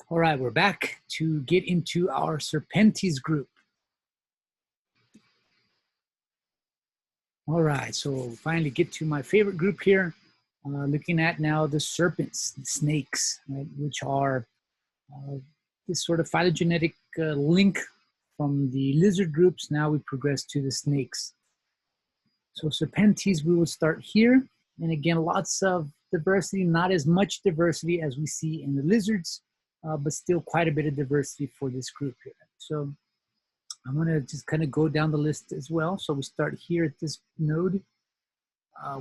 All right, we're back to get into our Serpentes group. All right, so finally get to my favorite group here, looking at now the serpents, the snakes, right, which are this sort of phylogenetic link from the lizard groups. Now we progress to the snakes. So Serpentes, we will start here. And again, lots of diversity, not as much diversity as we see in the lizards, but still quite a bit of diversity for this group here. So I'm gonna just kind of go down the list as well. So we start here at this node.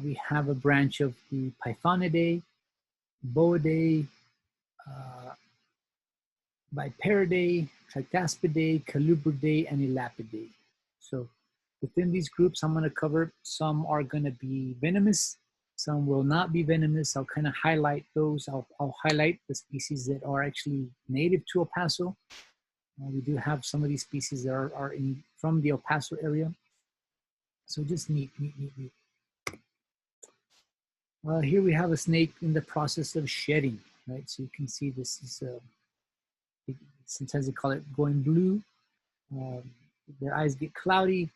We have a branch of the Pythonidae, Boidae, Viperidae, Tricuspidae, Colubridae, and Elapidae. So within these groups, I'm gonna cover, some are gonna be venomous, some will not be venomous. I'll kind of highlight those. I'll highlight the species that are actually native to El Paso. We do have some of these species that are from the El Paso area. So just neat. Here we have a snake in the process of shedding, right? So you can see this is, sometimes they call it going blue. Their eyes get cloudy.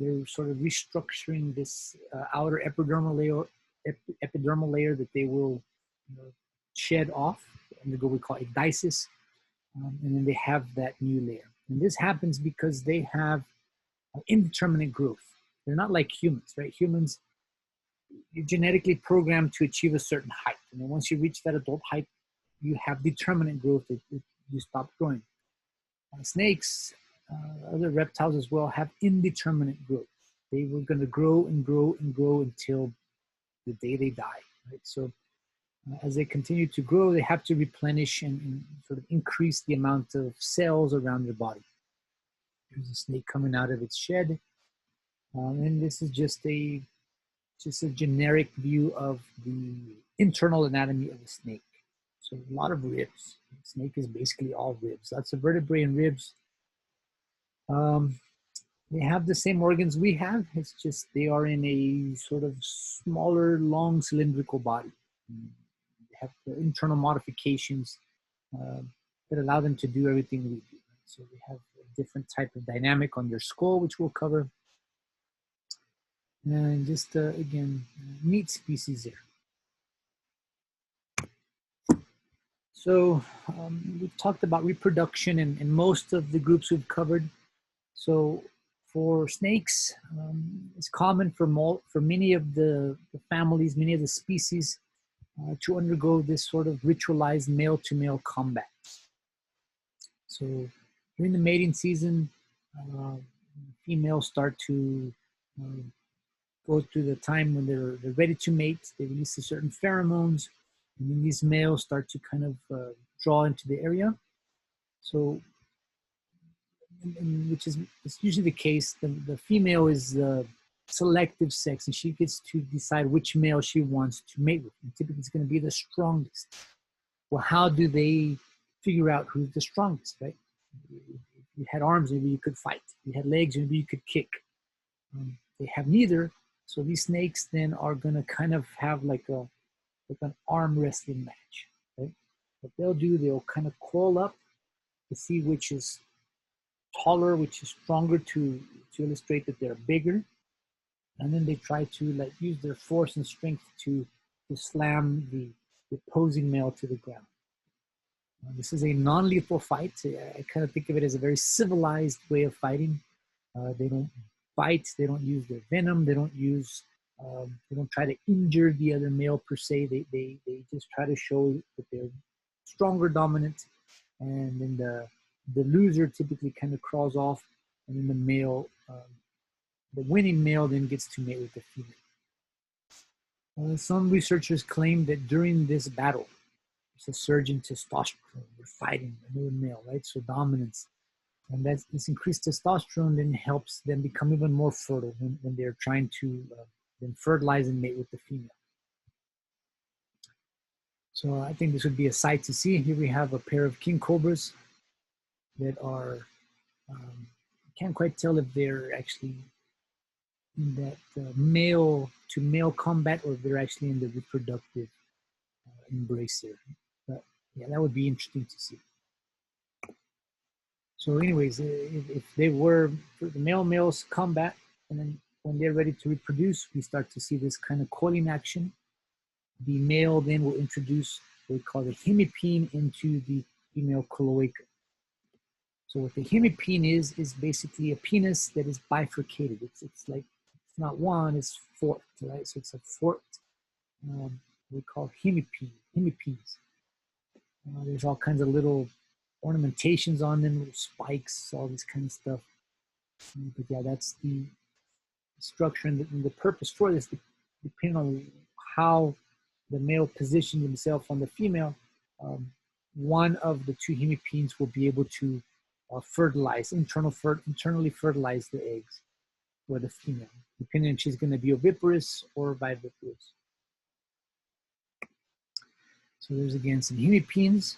They're sort of restructuring this outer epidermal layer that they will shed off, and what we call ecdysis. And then they have that new layer. And this happens because they have indeterminate growth. They're not like humans, right? Humans, you're genetically programmed to achieve a certain height. And then once you reach that adult height, you have determinate growth. You stop growing. Snakes, other reptiles as well, have indeterminate growth. They were going to grow and grow and grow until the day they die, right? So as they continue to grow, they have to replenish and sort of increase the amount of cells around their body. There's a snake coming out of its shed. And this is just a generic view of the internal anatomy of a snake. So a lot of ribs. The snake is basically all ribs. Lots of vertebrae and ribs. They have the same organs we have. It's just they are in a sort of smaller, long, cylindrical body. They have the internal modifications that allow them to do everything we do. So they have a different type of dynamic on their skull, which we'll cover. And just, again, neat species there. So we've talked about reproduction in most of the groups we've covered. So for snakes, it's common for many of the families, many of the species, to undergo this sort of ritualized male-to-male combat. So during the mating season, females start to go through the time when they're ready to mate. They release a certain pheromones, and then these males start to kind of draw into the area. So, which is usually the case. The female is the selective sex, and she gets to decide which male she wants to mate with. And typically, it's going to be the strongest. Well, how do they figure out who's the strongest, right? If you had arms, maybe you could fight. If you had legs, maybe you could kick. They have neither. So these snakes then are going to kind of have like an arm wrestling match, right? What they'll do, they'll kind of crawl up to see which is taller, which is stronger, to illustrate that they're bigger. And then they try to like use their force and strength to slam the opposing male to the ground. This is a non-lethal fight. I kind of think of it as a very civilized way of fighting. They don't bite, they don't use their venom, they don't try to injure the other male per se. They just try to show that they're stronger, dominant, and then the loser typically kind of crawls off, and then the winning male then gets to mate with the female. Some researchers claim that during this battle, there's a surge in testosterone. They're fighting another male, right? So dominance. And this increased testosterone then helps them become even more fertile when they're trying to then fertilize and mate with the female. So I think this would be a sight to see. Here we have a pair of king cobras that are, can't quite tell if they're actually in that male-to-male combat or if they're actually in the reproductive embrace there. But yeah, that would be interesting to see. So anyways, if they were, the males combat, and then when they're ready to reproduce, we start to see this kind of coiling action. The male then will introduce what we call the hemipene into the female cloaca. So what the hemipene is basically a penis that is bifurcated. It's like, it's not one, it's forked, right? So it's a forked, we call hemipenes. There's all kinds of little ornamentations on them, little spikes, all this kind of stuff. But yeah, that's the structure and the purpose for this, depending on how the male positions himself on the female. One of the two hemipenes will be able to fertilize, internally fertilize the eggs for the female, depending on if she's going to be oviparous or viviparous. So there's again some hemipenes,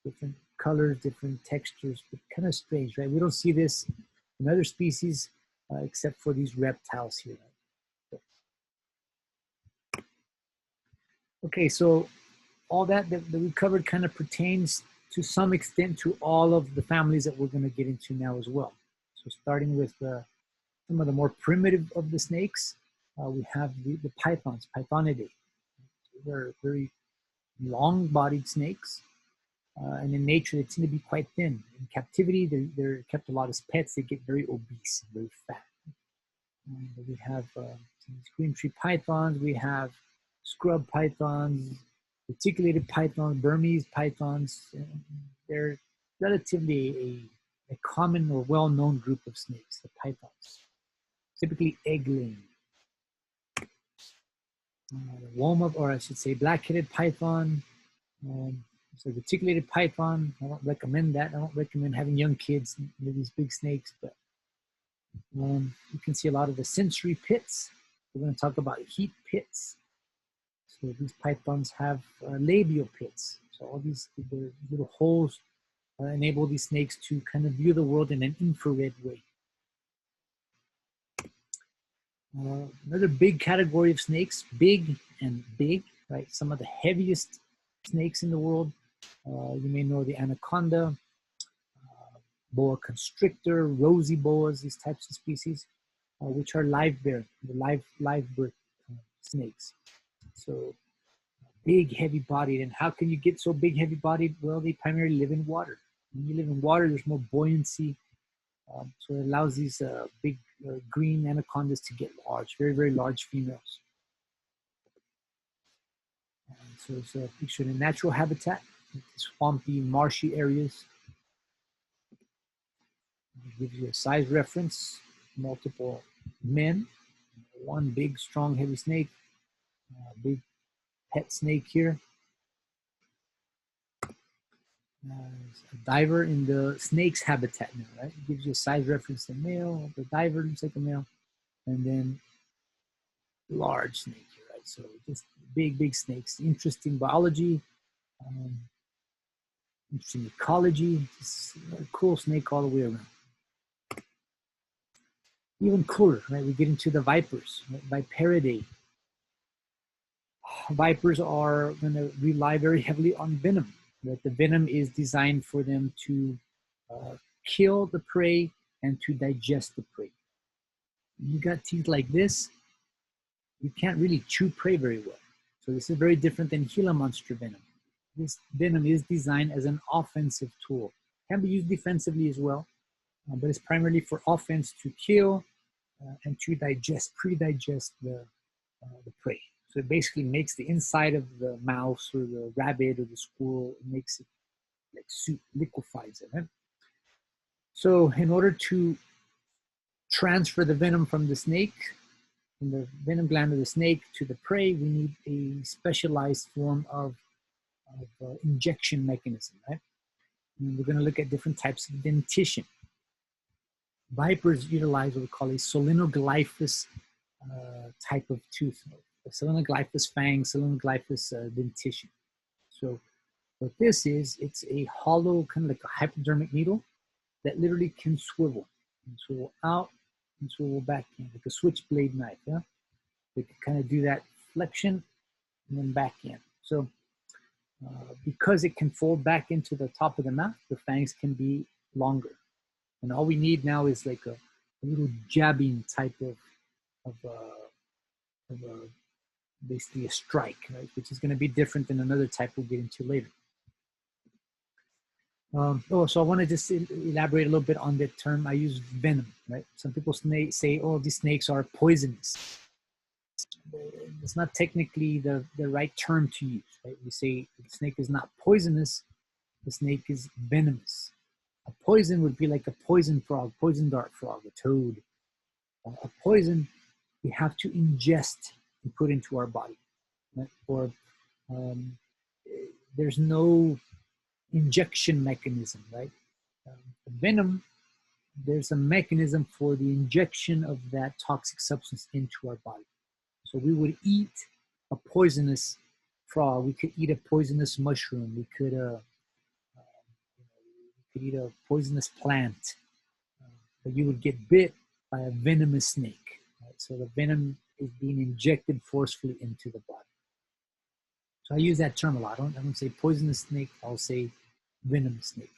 different colors, different textures, but kind of strange, right? We don't see this in other species except for these reptiles here. Right? Okay, so all that we covered kind of pertains to some extent to all of the families that we're going to get into now as well. So starting with some of the more primitive of the snakes, we have the pythons, Pythonidae. They're very long-bodied snakes, and in nature they tend to be quite thin. In captivity, they're kept a lot as pets. They get very obese, very fat. We have green tree pythons. We have scrub pythons, reticulated pythons, Burmese pythons. They're relatively a common or well-known group of snakes, the pythons, typically egg-laying. Woma, or I should say black-headed python, so reticulated python. I don't recommend that. I don't recommend having young kids with these big snakes, but you can see a lot of the sensory pits. We're going to talk about heat pits. So these pythons have labial pits. So all these little holes enable these snakes to kind of view the world in an infrared way. Another big category of snakes, big and big, right? Some of the heaviest snakes in the world. You may know the anaconda, boa constrictor, rosy boas, these types of species, which are live birth snakes. So big, heavy bodied. And how can you get so big, heavy bodied? Well, they primarily live in water. When you live in water, there's more buoyancy. So it allows these big green anacondas to get large, very, very large females. So it's a picture in a natural habitat, swampy, marshy areas. It gives you a size reference, multiple men, one big, strong, heavy snake, big pet snake here. A diver in the snake's habitat now, right? It gives you a size reference, the male, the diver looks like a male, and then large snake here, right? So just big, big snakes. Interesting biology, interesting ecology, just a cool snake all the way around. Even cooler, right? We get into the vipers, right? Viperidae. Vipers are going to rely very heavily on venom. That the venom is designed for them to kill the prey and to digest the prey. You got teeth like this, you can't really chew prey very well. So this is very different than Gila monster venom. This venom is designed as an offensive tool. Can be used defensively as well, but it's primarily for offense, to kill and to pre-digest the prey. So it basically makes the inside of the mouse or the rabbit or the squirrel, it makes it like soup, liquefies it. Right? So in order to transfer the venom from the snake, from the venom gland of the snake to the prey, we need a specialized form of injection mechanism, right? And we're going to look at different types of dentition. Vipers utilize what we call a solenoglyphus type of tooth. Solenoglyphus fang, solenoglyphus dentition. So what this is, it's a hollow, kind of like a hypodermic needle that literally can swivel. And swivel out and swivel back in, like a switchblade knife. Yeah? They can kind of do that flexion and then back in. So because it can fold back into the top of the mouth, the fangs can be longer. And all we need now is like a little jabbing type of basically a strike, right? Which is going to be different than another type we'll get into later. So I want to just elaborate a little bit on the term. I use venom, right? Some people say, oh, these snakes are poisonous. It's not technically the right term to use, right? We say the snake is not poisonous, the snake is venomous. A poison would be like a poison frog, poison dart frog, a toad. A poison we have to ingest and put into our body, right? Or there's no injection mechanism, right? Venom, there's a mechanism for the injection of that toxic substance into our body. So we would eat a poisonous frog, we could eat a poisonous mushroom, we could eat a poisonous plant, but you would get bit by a venomous snake. Right? So the venom is being injected forcefully into the body. So I use that term a lot. I don't say poisonous snake, I'll say venomous snake.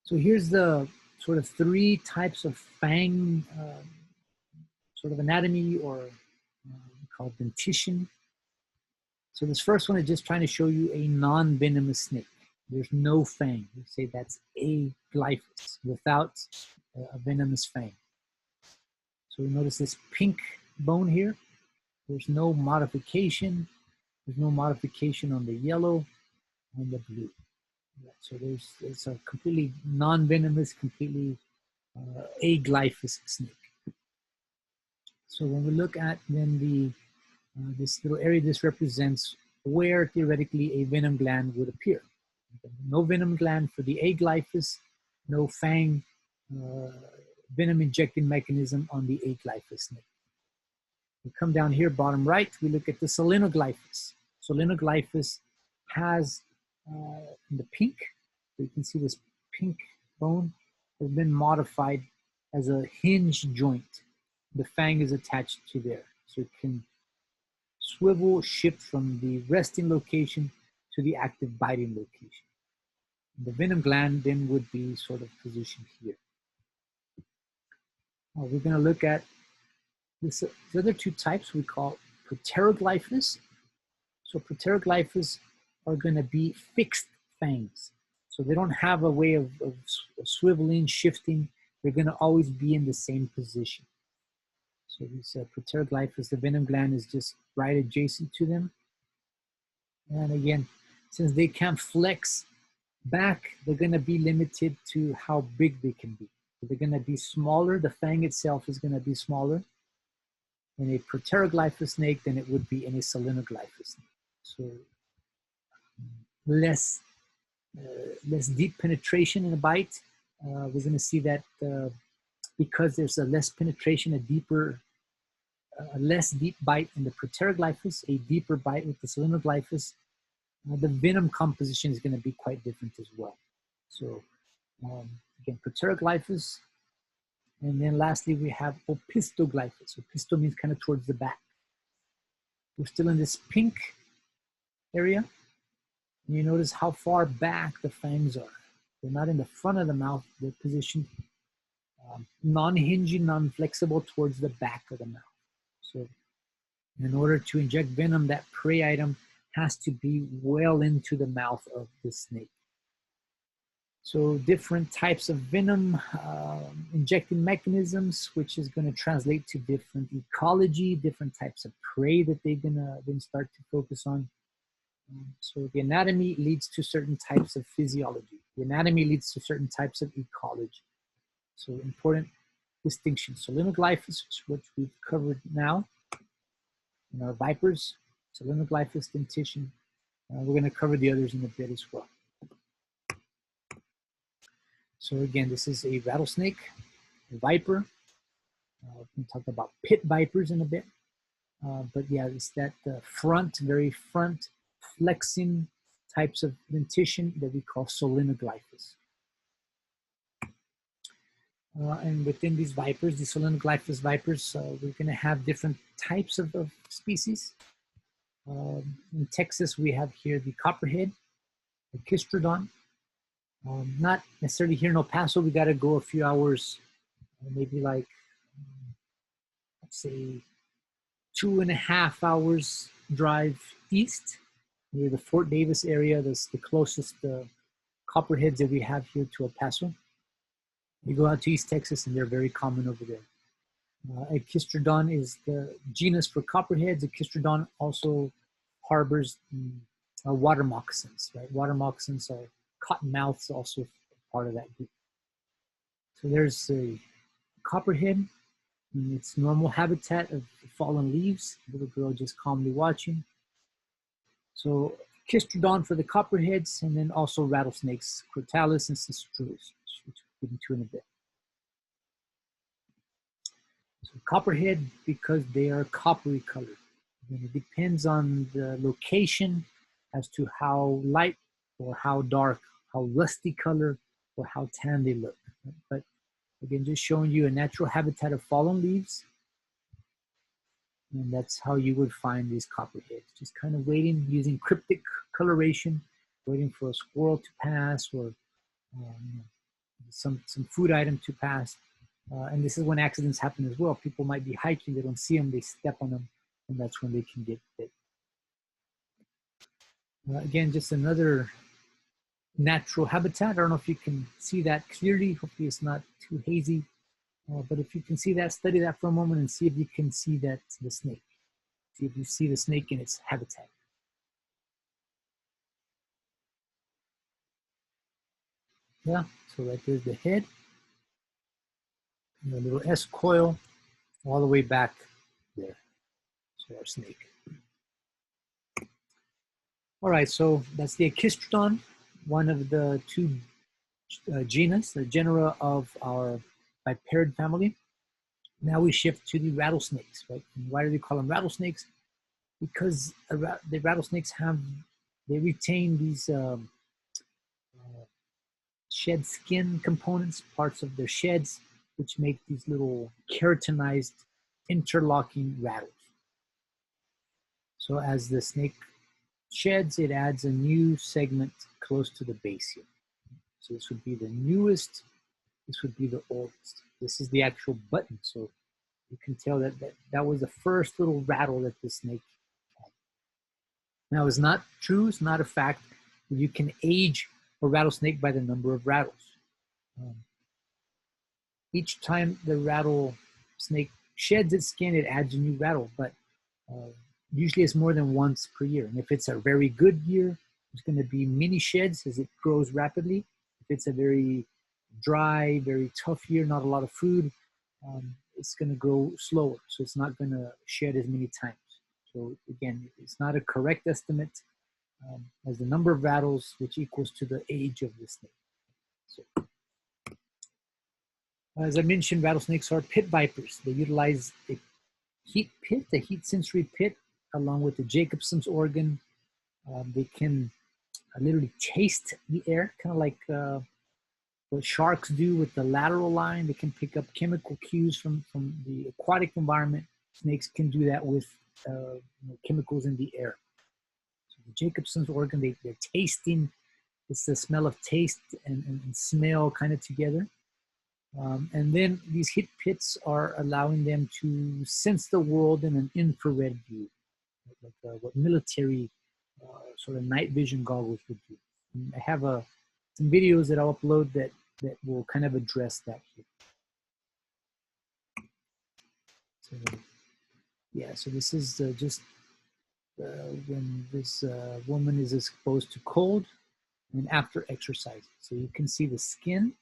So here's the sort of 3 types of fang sort of anatomy, or called dentition. So this first one is just trying to show you a non-venomous snake. There's no fang. We say that's aglyphus, without a venomous fang. So you notice this pink bone here. There's no modification. There's no modification on the yellow and the blue. So it's a completely non-venomous, completely aglyphus snake. So when we look at then this little area, this represents where theoretically a venom gland would appear. No venom gland for the aglyphus, no fang venom injecting mechanism on the aglyphus snake. We come down here, bottom right, we look at the selenoglyphus. Selenoglyphus has the pink, so you can see this pink bone has been modified as a hinge joint. The fang is attached to there, so it can swivel, shift from the resting location to the active biting location. The venom gland then would be sort of positioned here. Now we're going to look at the other 2 types we call proteroglyphus. So proteroglyphus are going to be fixed fangs. So they don't have a way of swiveling, shifting. They're going to always be in the same position. So these proteroglyphus, the venom gland is just right adjacent to them. And again, since they can't flex back, they're going to be limited to how big they can be. So they're going to be smaller. The fang itself is going to be smaller in a proteroglyphus snake than it would be in a selenoglyphus snake. So less deep penetration in a bite. We're going to see that because there's a less penetration, a less deep bite in the proteroglyphus, a deeper bite with the selenoglyphus, the venom composition is going to be quite different as well. So again, proteroglyphus, and then lastly we have opistoglyphus. Opisto means kind of towards the back. We're still in this pink area, and you notice how far back the fangs are. They're not in the front of the mouth, they're positioned non-hinging, non-flexible towards the back of the mouth. So in order to inject venom, that prey item has to be well into the mouth of the snake. So different types of venom injecting mechanisms, which is going to translate to different ecology, different types of prey that they're going to then start to focus on. So the anatomy leads to certain types of physiology. The anatomy leads to certain types of ecology. So important distinction. Selenoglyphus, which we've covered now in our vipers, selenoglyphus, dentition. We're going to cover the others in a bit as well. So again, this is a rattlesnake, a viper. We can talk about pit vipers in a bit. But yeah, it's that front, very front flexing types of dentition that we call selenoglyphus. And within these vipers, the selenoglyphus vipers, we're going to have different types of species. In Texas, we have here the copperhead, the Heterodon. Not necessarily here in El Paso. We got to go a few hours, maybe like, let's say 2.5 hours drive east near the Fort Davis area. That's the closest copperheads that we have here to El Paso. You go out to East Texas and they're very common over there. Heterodon is the genus for copperheads. Heterodon also harbors water moccasins, right? Water moccasins are cottonmouths, also part of that group. So there's a copperhead in its normal habitat of fallen leaves. Little girl just calmly watching. So Heterodon for the copperheads, and then also rattlesnakes, Crotalus and scutulatus, which we'll get into in a bit. So copperhead, because they are coppery colored. And it depends on the location as to how light or how dark, how rusty color, or how tan they look. But again, just showing you a natural habitat of fallen leaves. And that's how you would find these copperheads. Just kind of waiting, using cryptic coloration, waiting for a squirrel to pass or some food item to pass. And this is when accidents happen as well. People might be hiking, they don't see them, they step on them, and that's when they can get bit. Again, just another natural habitat. I don't know if you can see that clearly. Hopefully it's not too hazy. But if you can see that, study that for a moment and see if you can see that, the snake. See if you see the snake in its habitat. Yeah, so right there's the head. And a little S coil all the way back there. So our snake. All right, so that's the Heterodon, one of the two genus, the genera of our Viperidae family. Now we shift to the rattlesnakes, right? And why do they call them rattlesnakes? Because the rattlesnakes they retain these shed skin components, parts of their sheds, which make these little keratinized interlocking rattles. So as the snake sheds, it adds a new segment close to the base here. So this would be the newest, this would be the oldest. This is the actual button. So you can tell that was the first little rattle that the snake had. Now it's not true, it's not a fact that you can age a rattlesnake by the number of rattles. Each time the rattlesnake sheds its skin, it adds a new rattle, but usually it's more than once per year. And if it's a very good year, it's going to be mini sheds as it grows rapidly. If it's a very dry, very tough year, not a lot of food, it's going to grow slower. So it's not going to shed as many times. So again, it's not a correct estimate as the number of rattles, which equals to the age of the snake. So, as I mentioned, rattlesnakes are pit vipers. They utilize a heat pit, a heat sensory pit, along with the Jacobson's organ. They can literally taste the air, kind of like what sharks do with the lateral line. They can pick up chemical cues from the aquatic environment. Snakes can do that with chemicals in the air. So the Jacobson's organ, they're tasting. It's the smell of taste and smell kind of together. And then these heat pits are allowing them to sense the world in an infrared view, like what military sort of night vision goggles would do. And I have some videos that I'll upload that will kind of address that here. So, yeah, so this is just when this woman is exposed to cold and after exercising. So you can see the skin.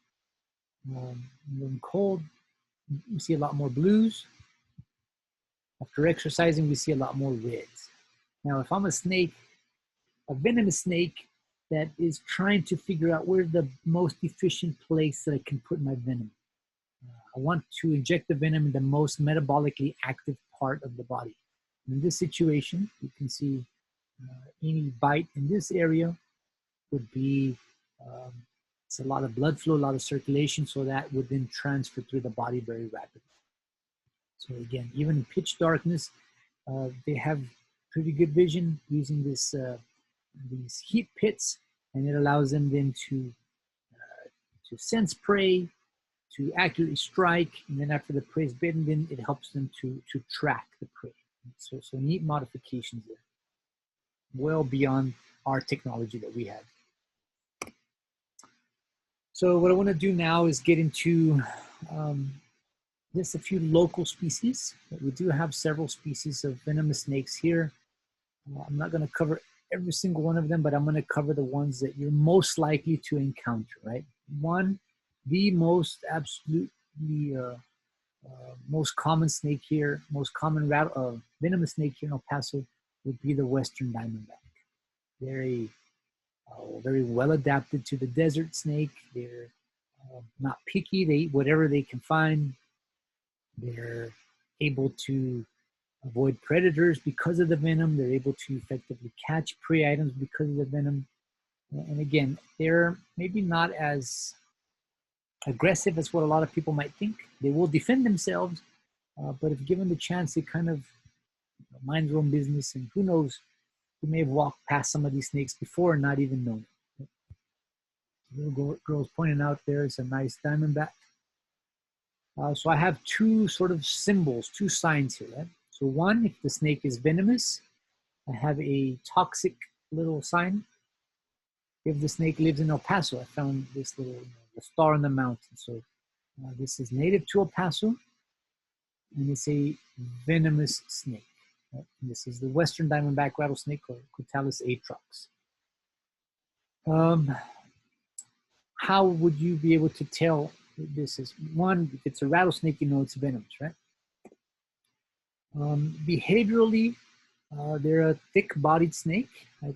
When cold, we see a lot more blues. After exercising, we see a lot more reds. Now, if I'm a snake, a venomous snake that is trying to figure out where's the most efficient place that I can put my venom, I want to inject the venom in the most metabolically active part of the body. In this situation, you can see any bite in this area would be it's a lot of blood flow, a lot of circulation, so that would then transfer through the body very rapidly. So again, even in pitch darkness, they have pretty good vision using these heat pits, and it allows them then to to sense prey, to accurately strike, and then after the prey is bitten, then it helps them to track the prey. So neat modifications there, well beyond our technology that we had. So what I want to do now is get into just a few local species. We do have several species of venomous snakes here. I'm not going to cover every single one of them, but I'm going to cover the ones that you're most likely to encounter, right? One, the most absolutely most common snake here, most common venomous snake here in El Paso would be the Western diamondback. Very well adapted to the desert snake. They're not picky. They eat whatever they can find. They're able to avoid predators because of the venom. They're able to effectively catch prey items because of the venom. And again, they're maybe not as aggressive as what a lot of people might think. They will defend themselves, but if given the chance, they kind of mind their own business. And who knows, you may have walked past some of these snakes before and not even known it. The little girl's pointing out there's a nice diamondback. So I have two sort of symbols, two signs here. Right? So one, if the snake is venomous, I have a toxic little sign. If the snake lives in El Paso, I found this little the star on the mountain. So this is native to El Paso, and it's a venomous snake. Right? This is the Western diamondback rattlesnake, or Crotalus atrox. How would you be able to tell this is? One, if it's a rattlesnake, you know it's venomous, right? Behaviorally, they're a thick-bodied snake. Right?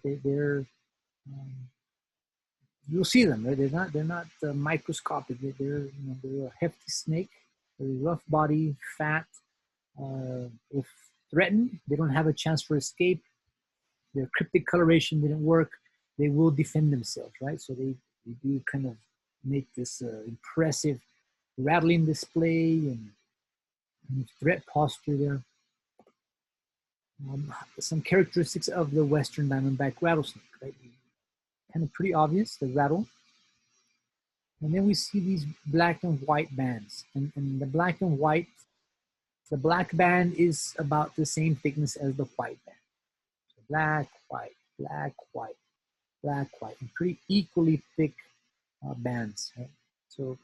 You'll see them. Right? They're not microscopic. They're a hefty snake, very rough body, fat. If threatened, they don't have a chance for escape. Their cryptic coloration didn't work. They will defend themselves, right? So they do kind of make this impressive rattling display and threat posture there. Some characteristics of the Western diamondback rattlesnake, right? Kind of pretty obvious, the rattle. And then we see these black and white bands. And the black and white, the black band is about the same thickness as the white band. So black, white, black, white, black, white, and pretty equally thick bands. Right? So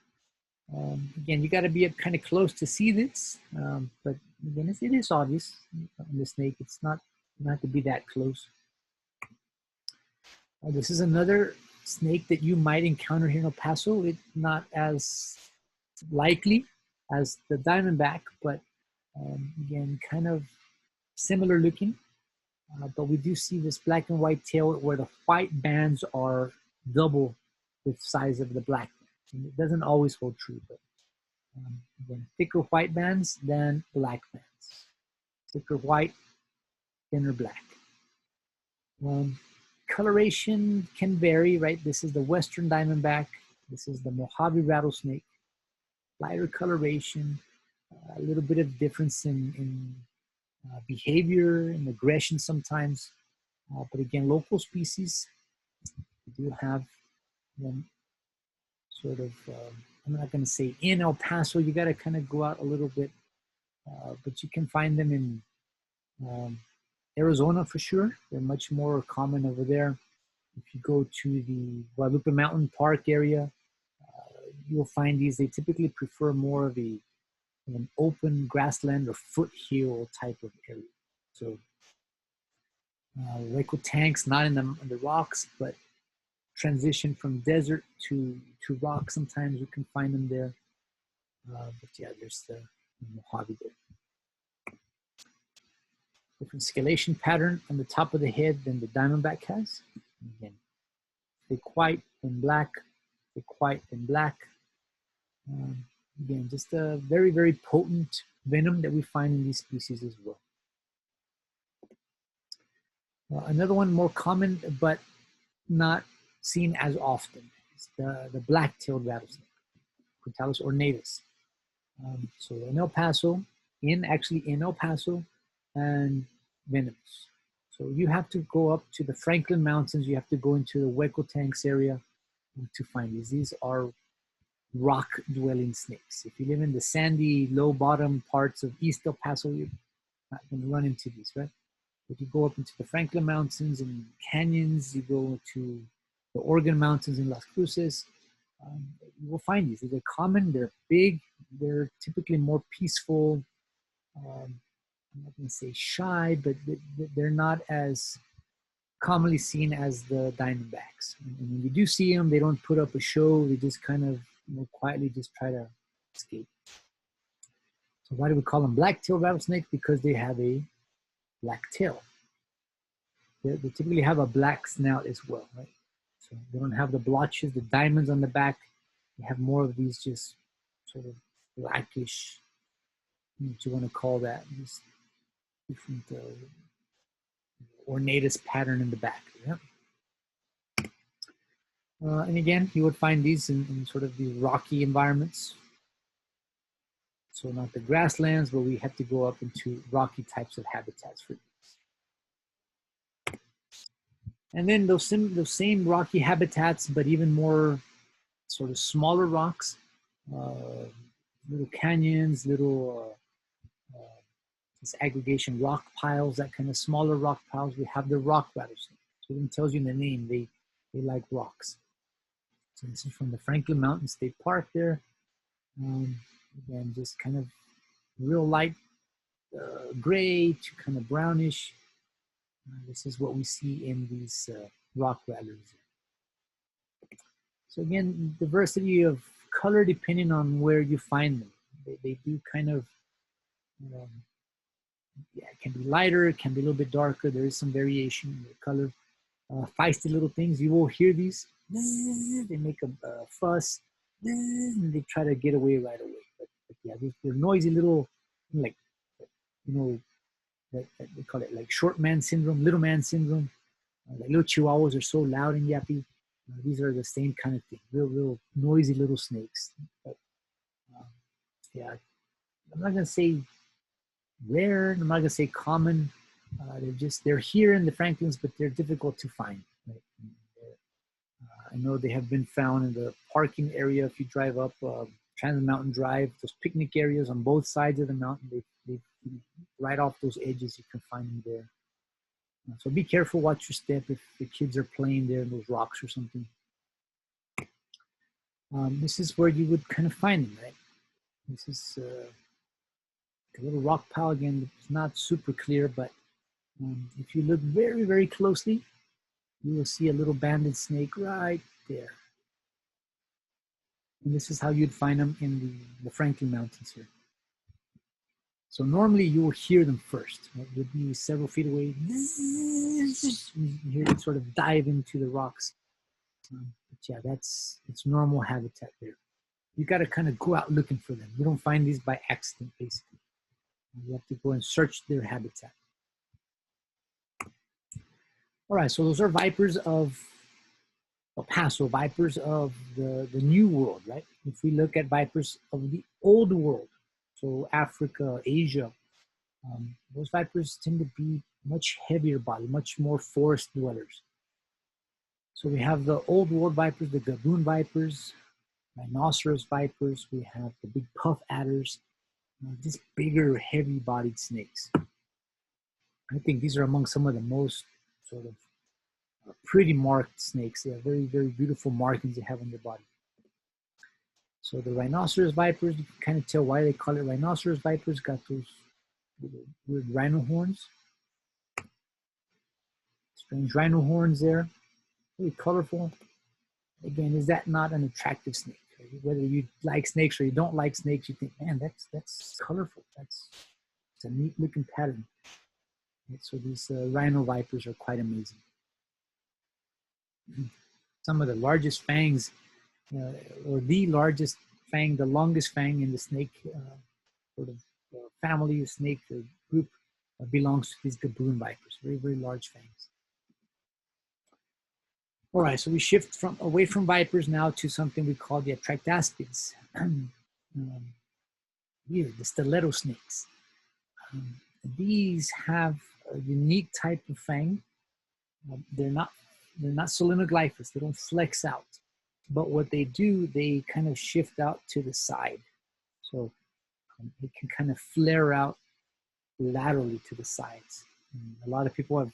again, you got to be up kind of close to see this, but again, it is obvious on the snake. It's not to be that close. This is another snake that you might encounter here in El Paso. It's not as likely as the diamondback, but again, kind of similar looking. But we do see this black and white tail where the white bands are double the size of the black bands. And it doesn't always hold true, but again, thicker white bands than black bands. Thicker white, thinner black. Coloration can vary, right? This is the Western diamondback. This is the Mojave rattlesnake. Lighter coloration, a little bit of difference in behavior and aggression sometimes. But again, local species, we do have them sort of, I'm not going to say in El Paso, you got to kind of go out a little bit, but you can find them in Arizona for sure. They're much more common over there. If you go to the Guadalupe Mountain Park area, you'll find these. They typically prefer more of an open grassland or foothill type of area. So Hueco tanks, not in the rocks, but transition from desert to rock. Sometimes you can find them there. But yeah, there's the Mojave there. Different scalation pattern on the top of the head than the diamondback has. Again, thick white and black, thick white and black. Again, just a very, very potent venom that we find in these species as well. Another one more common, but not seen as often, is the black-tailed rattlesnake, Crotalus ornatus. So in El Paso, actually in El Paso, and venomous. So you have to go up to the Franklin Mountains, you have to go into the Hueco Tanks area to find these. These are rock-dwelling snakes. If you live in the sandy, low-bottom parts of East El Paso, you're not going to run into these, right? If you go up into the Franklin Mountains and canyons, you go to the Oregon Mountains in Las Cruces, you will find these. They're common, they're big, they're typically more peaceful. I'm not going to say shy, but they're not as commonly seen as the diamondbacks. And when you do see them, they don't put up a show. They just kind of quietly just try to escape. So why do we call them black-tailed rattlesnake? Because they have a black tail. They typically have a black snout as well, right? So they don't have the blotches, the diamonds on the back. They have more of these just sort of blackish, what you want to call that, this different ornatus pattern in the back. Yeah. And again, you would find these in sort of the rocky environments. So not the grasslands, but we have to go up into rocky types of habitats for these. And then those same rocky habitats, but even more sort of smaller rocks, little canyons, little this aggregation rock piles, that kind of smaller rock piles. We have the rock rattlesnake. So it tells you in the name, they like rocks. So this is from the Franklin Mountain State Park there. Again, just kind of real light gray to kind of brownish. This is what we see in these rock rattlers. So again, diversity of color depending on where you find them. They do kind of, yeah, it can be lighter, it can be a little bit darker. There is some variation in the color. Feisty little things, you will hear these. They make a fuss, and they try to get away right away. But yeah, they're noisy little, like, they call it like short man syndrome, little man syndrome. Like little chihuahuas are so loud and yappy. These are the same kind of thing, real noisy little snakes. But, yeah, I'm not gonna say rare, I'm not gonna say common. They're here in the Franklins, but they're difficult to find. Right? I know they have been found in the parking area. If you drive up Trans Mountain Drive, those picnic areas on both sides of the mountain, they right off those edges, you can find them there. So be careful, watch your step if the kids are playing there in those rocks or something. This is where you would kind of find them, right? This is a little rock pile. Again, it's not super clear, but if you look very, very closely, you will see a little banded snake right there. And this is how you'd find them in the Franklin Mountains here. So normally you will hear them first. Right? You'll be several feet away. You hear them sort of dive into the rocks. But yeah, it's normal habitat there. You got to kind of go out looking for them. You don't find these by accident, basically. You have to go and search their habitat. All right, so those are vipers of El Paso, vipers of the New World, right? If we look at vipers of the Old World, so Africa, Asia, those vipers tend to be much heavier body, much more forest dwellers. So we have the Old World vipers, the gaboon vipers, rhinoceros vipers, we have the big puff adders, just bigger, heavy-bodied snakes. I think these are among some of the most sort of pretty marked snakes. They have very, very beautiful markings they have on their body. So the rhinoceros vipers, you can kind of tell why they call it rhinoceros vipers. Got those weird rhino horns. Strange rhino horns there. Very colorful. Again, is that not an attractive snake? Whether you like snakes or you don't like snakes, you think, man, that's colorful. It's a neat looking pattern. So these rhino vipers are quite amazing. Some of the largest fangs, or the largest fang, the longest fang in the snake sort of family, the snake group, belongs to these gaboon vipers. Very, very large fangs. All right, so we shift away from vipers now to something we call the atractaspids. Here, the stiletto snakes. These have a unique type of fang. They're not solenoglyphous. They don't flex out. but what they do, they kind of shift out to the side. So it can kind of flare out laterally to the sides. And a lot of people have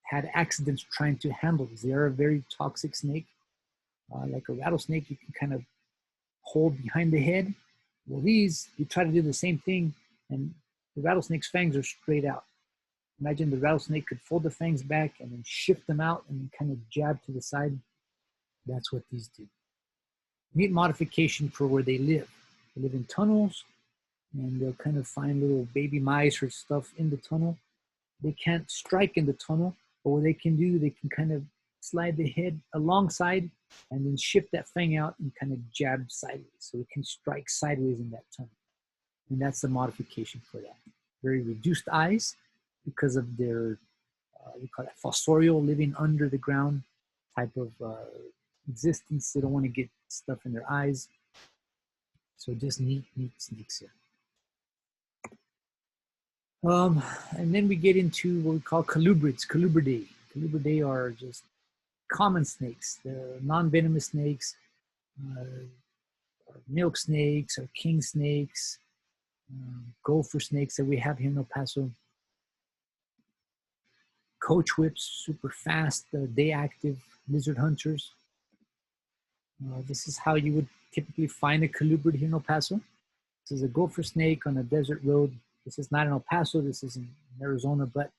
had accidents trying to handle this. They are a very toxic snake. Like a rattlesnake, you can kind of hold behind the head. Well, these, you try to do the same thing, and the rattlesnake's fangs are straight out. Imagine the rattlesnake could fold the fangs back and then shift them out and then kind of jab to the side. That's what these do. Neat modification for where they live. They live in tunnels, and they'll kind of find little baby mice or stuff in the tunnel. They can't strike in the tunnel, but what they can do, they can kind of slide the head alongside and then shift that fang out and kind of jab sideways. So it can strike sideways in that tunnel. And that's the modification for that. Very reduced eyes because of their, we call that fossorial, living under the ground type of existence. They don't want to get stuff in their eyes. So just neat snakes here. And then we get into what we call colubrids, Colubridae. Colubridae are just common snakes. They're non-venomous snakes, milk snakes, or king snakes, gopher snakes that we have here in El Paso. Coach whips, super fast, day active lizard hunters. This is how you would typically find a colubrid here in El Paso. This is a gopher snake on a desert road. This is not in El Paso, this is in Arizona, but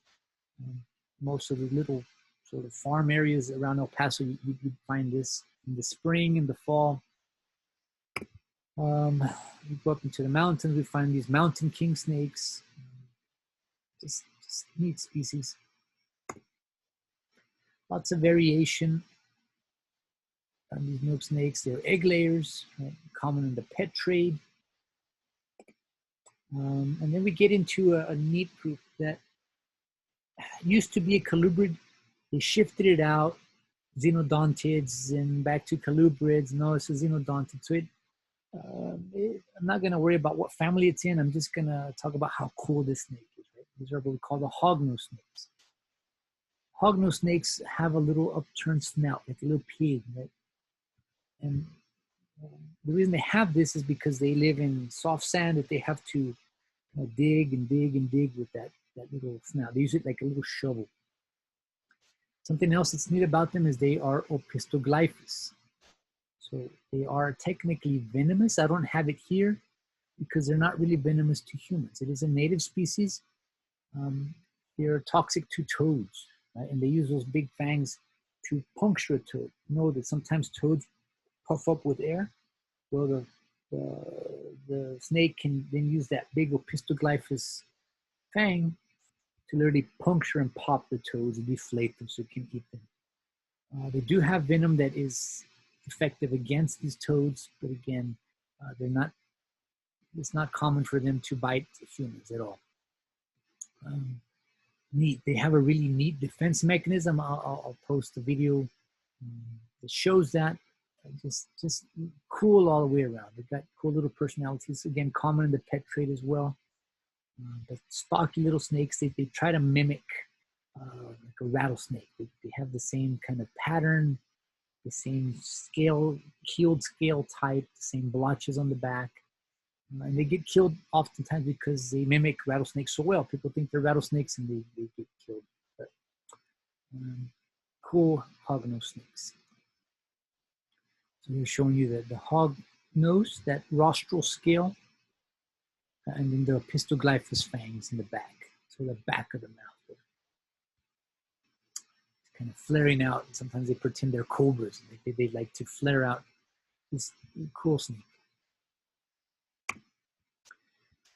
most of the little sort of farm areas around El Paso, you'd find this in the spring, in the fall. We go up into the mountains, we find these mountain king snakes. Just neat species. Lots of variation on these milk snakes. They're egg layers, right? Common in the pet trade. And then we get into a neat group that used to be a colubrid. They shifted it out, xenodontids, and back to colubrids. No, it's a xenodontid. So I'm not going to worry about what family it's in. I'm just going to talk about how cool this snake is. Right? These are what we call the hognose snakes. Hognose snakes have a little upturned snout, like a little pig, right? And the reason they have this is because they live in soft sand that they have to dig and dig and dig with that little snout. They use it like a little shovel. Something else that's neat about them is they are opistoglyphous. So they are technically venomous. I don't have it here because they're not really venomous to humans. It is a native species. They're toxic to toads, right? And they use those big fangs to puncture a toad. You know that sometimes toads puff up with air. Well, the snake can then use that big opistoglyphous fang to literally puncture and pop the toads and deflate them so it can eat them. They do have venom that is effective against these toads, but again, it's not common for them to bite humans at all. Neat. They have a really neat defense mechanism. I'll post a video that shows that. Just cool all the way around. They've got cool little personalities. Again, common in the pet trade as well. But stocky little snakes, they try to mimic like a rattlesnake. They have the same kind of pattern, the same scale, keeled scale type, the same blotches on the back. And they get killed oftentimes because they mimic rattlesnakes so well. People think they're rattlesnakes and they get killed. But, cool hognose snakes. So we're showing you the hog nose, that rostral scale, and then the opistoglyphous fangs in the back. So the back of the mouth there. It's kind of flaring out. Sometimes they pretend they're cobras. They like to flare out. This cool snake.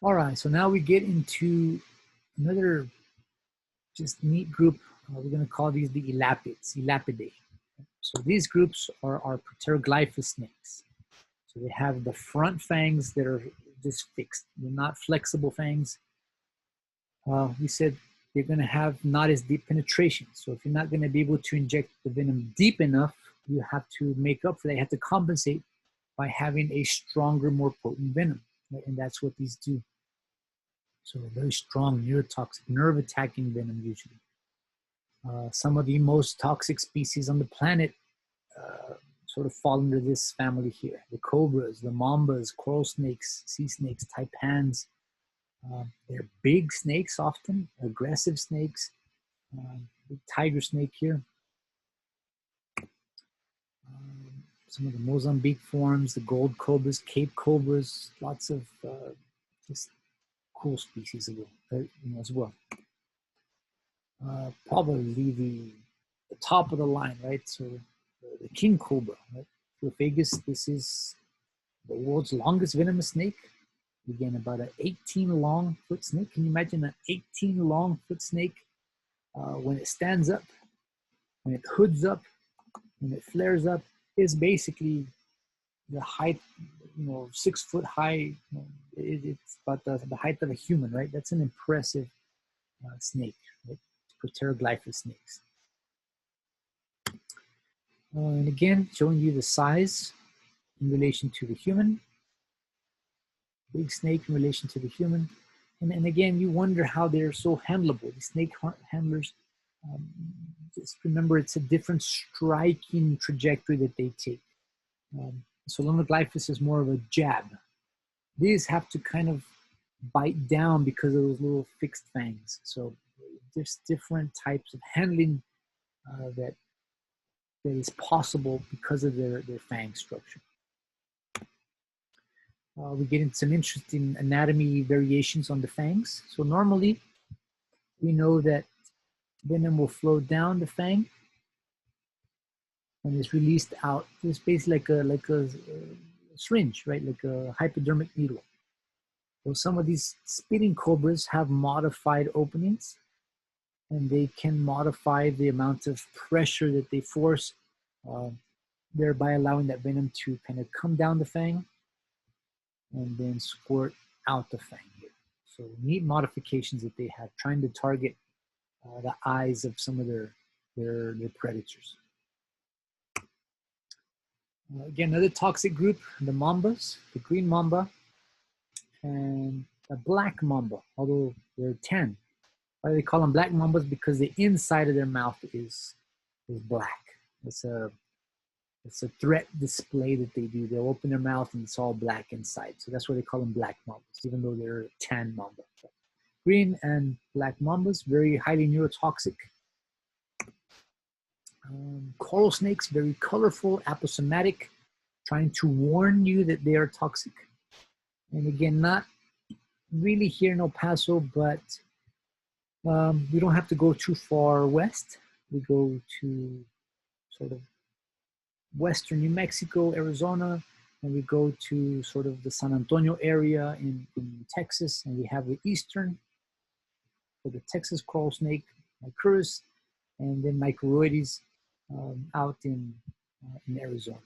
All right, so now we get into another just neat group. We're going to call these the Elapidae. So these groups are pteroglyphous snakes. So they have the front fangs that are just fixed. They're not flexible fangs. We said they're going to have not as deep penetration. So if you're not going to be able to inject the venom deep enough, you have to make up for that. You have to compensate by having a stronger, more potent venom. Right? And that's what these do. So very strong, neurotoxic, nerve-attacking venom usually. Some of the most toxic species on the planet, sort of fall under this family here. The cobras, the mambas, coral snakes, sea snakes, taipans. They're big snakes often, aggressive snakes. Big tiger snake here. Some of the Mozambique forms, the gold cobras, Cape cobras, lots of just cool species as well. Probably the top of the line, right? So the king cobra, right? Philophagus, this is the world's longest venomous snake. Again, about an 18 long foot snake. Can you imagine an 18 long foot snake when it stands up, when it hoods up, when it flares up, is basically the height, 6 foot high. It's about the height of a human, right? That's an impressive snake, right? Pteroglyphus snakes. And again, showing you the size in relation to the human. Big snake in relation to the human. And again, you wonder how they're so handleable. The snake handlers, just remember it's a different striking trajectory that they take. Solonoglyphus is more of a jab. These have to kind of bite down because of those little fixed fangs. So there's different types of handling that is possible because of their fang structure. We get into some interesting anatomy variations on the fangs. So normally, we know that venom will flow down the fang and is released out. It's basically like a syringe, right? Like a hypodermic needle. So some of these spitting cobras have modified openings, and they can modify the amount of pressure that they force, thereby allowing that venom to kind of come down the fang and then squirt out the fang here. So neat modifications that they have, trying to target the eyes of some of their predators. Again, another toxic group, the mambas, the green mamba, and the black mamba, although they're tan. Why do they call them black mambas? Because the inside of their mouth is black. It's a threat display that they do. They'll open their mouth and it's all black inside. So that's why they call them black mambas, even though they're tan mamba. Green and black mambas, very highly neurotoxic. Coral snakes, very colorful, aposematic, trying to warn you that they are toxic. And again, not really here in El Paso, but we don't have to go too far west. We go to sort of western New Mexico, Arizona, and we go to sort of the San Antonio area in Texas, and we have the eastern, for the Texas coral snake, Micurus, and then Microides out in Arizona.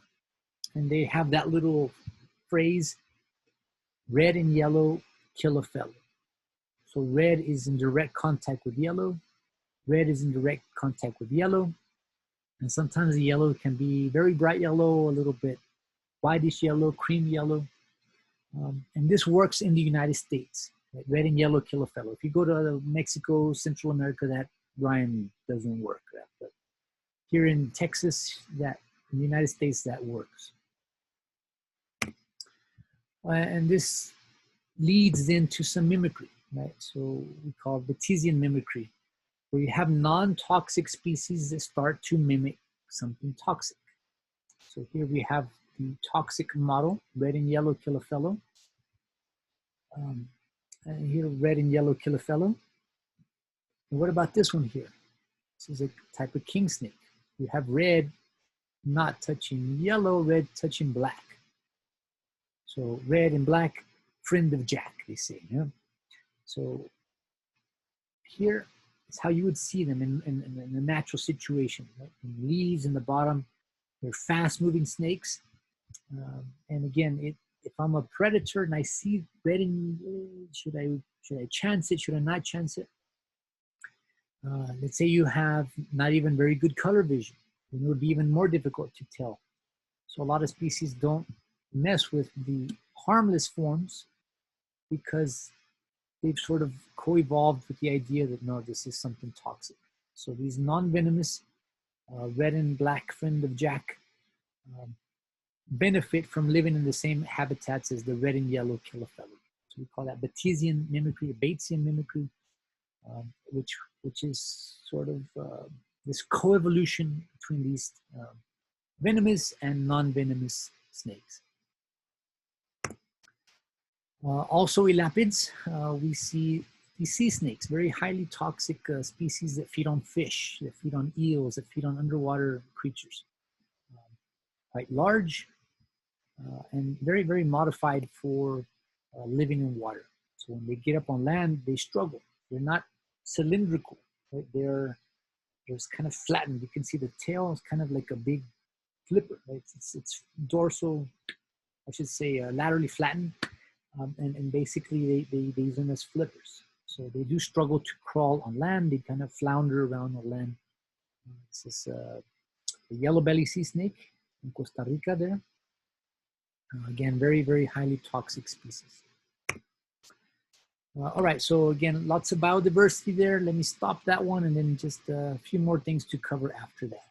And they have that little phrase, red and yellow kill a fellow. So red is in direct contact with yellow, red is in direct contact with yellow, and sometimes the yellow can be very bright yellow, a little bit whitish yellow, cream yellow. And this works in the United States. Right? Red and yellow kill a fellow. If you go to Mexico, Central America, that rhyme doesn't work. But here in Texas, in the United States, that works. And this leads into some mimicry, right? So we call Batesian mimicry, where you have non-toxic species that start to mimic something toxic. So here we have the toxic model, red and yellow kill a fellow. And here, red and yellow kill a fellow. And what about this one here? This is a type of king snake. You have red not touching yellow, red touching black. So red and black, friend of Jack, they say. Yeah? So here is how you would see them in a natural situation. Right? In leaves in the bottom, they're fast-moving snakes. And again, if I'm a predator and I see red, should I chance it? Should I not chance it? Let's say you have not even very good color vision, then it would be even more difficult to tell. So a lot of species don't mess with the harmless forms because they've sort of co-evolved with the idea that no, this is something toxic. So these non-venomous red and black friend of Jack benefit from living in the same habitats as the red and yellow kilophelid. So we call that Batesian mimicry, Batesian mimicry, which is sort of this coevolution between these venomous and non-venomous snakes. Also elapids, we see these sea snakes, very highly toxic species that feed on fish, that feed on eels, that feed on underwater creatures. Quite large and very, very modified for living in water. So when they get up on land, they struggle. They're not cylindrical, right? They're kind of flattened. You can see the tail is kind of like a big flipper, right? It's dorsal, I should say, laterally flattened. And basically they use them as flippers. So they do struggle to crawl on land. They kind of flounder around on land. This is the yellow belly sea snake in Costa Rica there. Again, very, very highly toxic species. All right, so again, lots of biodiversity there. Let me stop that one and then just a few more things to cover after that.